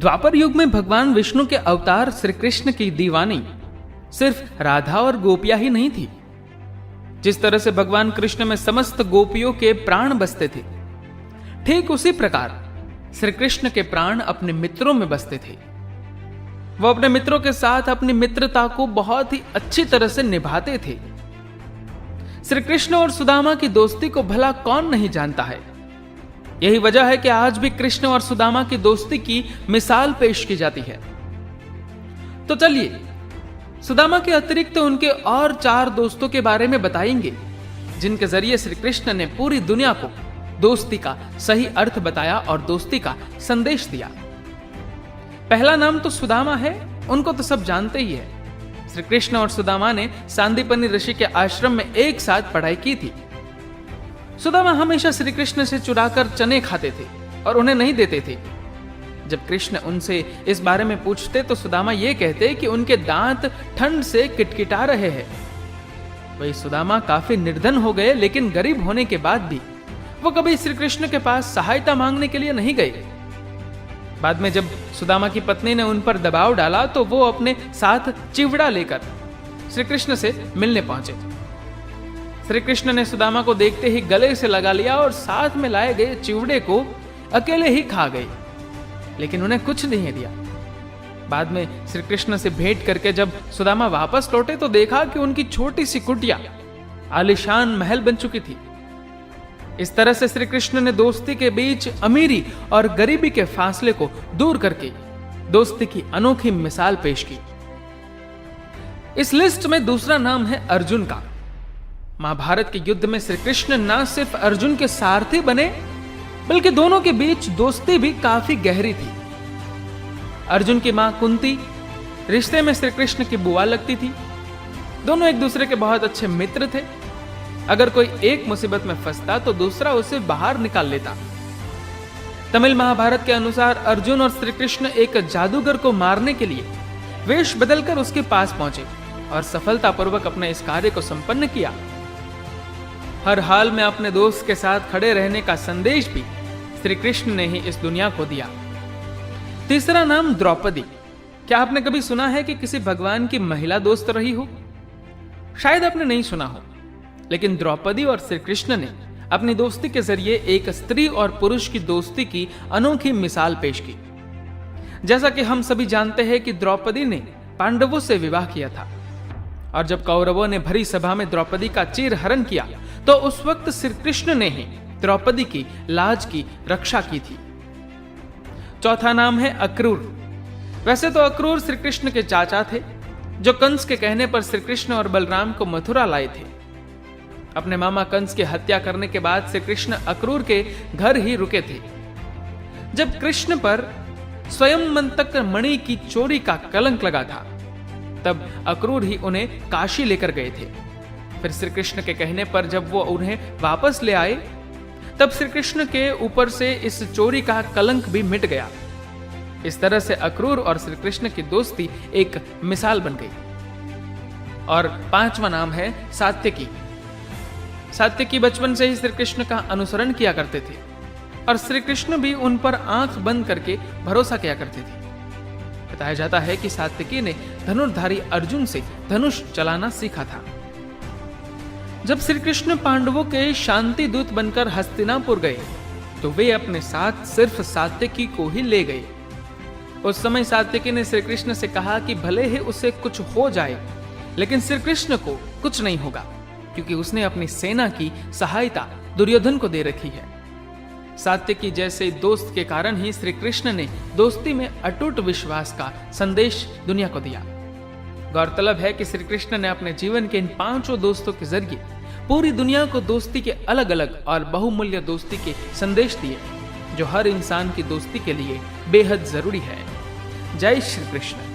द्वापर युग में भगवान विष्णु के अवतार श्री कृष्ण की दीवानी सिर्फ राधा और गोपियां ही नहीं थी। जिस तरह से भगवान कृष्ण में समस्त गोपियों के प्राण बसते थे, ठीक उसी प्रकार श्री कृष्ण के प्राण अपने मित्रों में बसते थे। वो अपने मित्रों के साथ अपनी मित्रता को बहुत ही अच्छी तरह से निभाते थे। श्री कृष्ण और सुदामा की दोस्ती को भला कौन नहीं जानता है। यही वजह है कि आज भी कृष्ण और सुदामा की दोस्ती की मिसाल पेश की जाती है। तो चलिए सुदामा के अतिरिक्त उनके और 4 दोस्तों के बारे में बताएंगे, जिनके जरिए श्री कृष्ण ने पूरी दुनिया को दोस्ती का सही अर्थ बताया और दोस्ती का संदेश दिया। पहला नाम तो सुदामा है, उनको तो सब जानते ही है। श्री कृष्ण और सुदामा ने सांदीपनी ऋषि के आश्रम में एक साथ पढ़ाई की थी। सुदामा हमेशा श्री कृष्ण से चुराकर चने खाते थे और उन्हें नहीं देते थे। जब कृष्ण उनसे इस बारे में पूछते तो सुदामा ये कहते कि उनके दांत ठंड से किटकिटा रहे हैं। वही सुदामा काफी निर्धन हो गए, लेकिन गरीब होने के बाद भी वो कभी श्री कृष्ण के पास सहायता मांगने के लिए नहीं गए। बाद में जब सुदामा की पत्नी ने उन पर दबाव डाला तो वो अपने साथ चिवड़ा लेकर श्री कृष्ण से मिलने पहुंचे। श्री कृष्ण ने सुदामा को देखते ही गले से लगा लिया और साथ में लाए गए चिवड़े को अकेले ही खा गए, लेकिन उन्हें कुछ नहीं दिया। बाद में श्री कृष्ण से भेंट करके जब सुदामा वापस लौटे तो देखा कि उनकी छोटी सी कुटिया आलीशान महल बन चुकी थी। इस तरह से श्री कृष्ण ने दोस्ती के बीच अमीरी और गरीबी के फासले को दूर करके दोस्ती की अनोखी मिसाल पेश की। इस लिस्ट में दूसरा नाम है अर्जुन का। महाभारत के युद्ध में श्री कृष्ण न सिर्फ अर्जुन के सारथी बने, बल्कि दोनों के बीच दोस्ती भी काफी गहरी थी। अर्जुन की मां कुंती रिश्ते में श्री कृष्ण की बुआ लगती थी। दोनों एक दूसरे के बहुत अच्छे मित्र थे। अगर कोई एक मुसीबत में फंसता तो दूसरा उसे बाहर निकाल लेता। तमिल महाभारत के अनुसार अर्जुन और श्री कृष्ण एक जादूगर को मारने के लिए वेश बदलकर उसके पास पहुंचे और सफलतापूर्वक अपने इस कार्य को संपन्न किया। हर हाल में अपने दोस्त के साथ खड़े रहने का संदेश भी श्री कृष्ण ने ही इस दुनिया को दिया। तीसरा नाम द्रौपदी। क्या आपने कभी सुना है कि किसी भगवान की महिला दोस्त रही हो? शायद आपने नहीं सुना हो, लेकिन द्रौपदी और श्री कृष्ण ने अपनी दोस्ती के जरिए एक स्त्री और पुरुष की दोस्ती की अनोखी मिसाल पेश की। जैसा कि हम सभी जानते हैं कि द्रौपदी ने पांडवों से विवाह किया था, और जब कौरवों ने भरी सभा में द्रौपदी का चीरहरण किया तो उस वक्त श्री कृष्ण ने ही द्रौपदी की लाज की रक्षा की थी। चौथा नाम है अक्रूर। वैसे तो अक्रूर श्री कृष्ण के चाचा थे, जो कंस के कहने पर श्री कृष्ण और बलराम को मथुरा लाए थे। अपने मामा कंस की हत्या करने के बाद श्री कृष्ण अक्रूर के घर ही रुके थे। जब कृष्ण पर स्वयंवंतक मणि की चोरी का कलंक लगा था, तब अक्रूर ही उन्हें काशी लेकर गए थे। फिर श्री कृष्ण के कहने पर जब वो उन्हें वापस ले आए, तब श्री कृष्ण के ऊपर से इस चोरी का कलंक भी मिट गया। इस तरह से अक्रूर और श्री कृष्ण की दोस्ती एक मिसाल बन गई। और 5वां नाम है सात्यकी। सात्यकी बचपन से ही श्री कृष्ण का अनुसरण किया करते थे और श्री कृष्ण भी उन पर आंख बंद करके भरोसा किया करते थे। बताया जाता है कि सात्यकी ने धनुर्धारी अर्जुन से धनुष चलाना सीखा था। जब श्री कृष्ण पांडवों के शांति दूत बनकर हस्तिनापुर गए तो वे अपने साथ सिर्फ सात्यकी को ही ले गए। उस समय सात्यकी ने श्री कृष्ण से कहा कि भले ही उसे कुछ हो जाए, लेकिन श्री कृष्ण को कुछ नहीं होगा, क्योंकि उसने अपनी सेना की सहायता दुर्योधन को दे रखी है। सात्यकी जैसे दोस्त के कारण ही श्री कृष्ण ने दोस्ती में अटूट विश्वास का संदेश दुनिया को दिया। गौरतलब है कि श्री कृष्ण ने अपने जीवन के इन 5 दोस्तों के जरिए पूरी दुनिया को दोस्ती के अलग अलग और बहुमूल्य दोस्ती के संदेश दिए, जो हर इंसान की दोस्ती के लिए बेहद जरूरी है। जय श्री कृष्ण।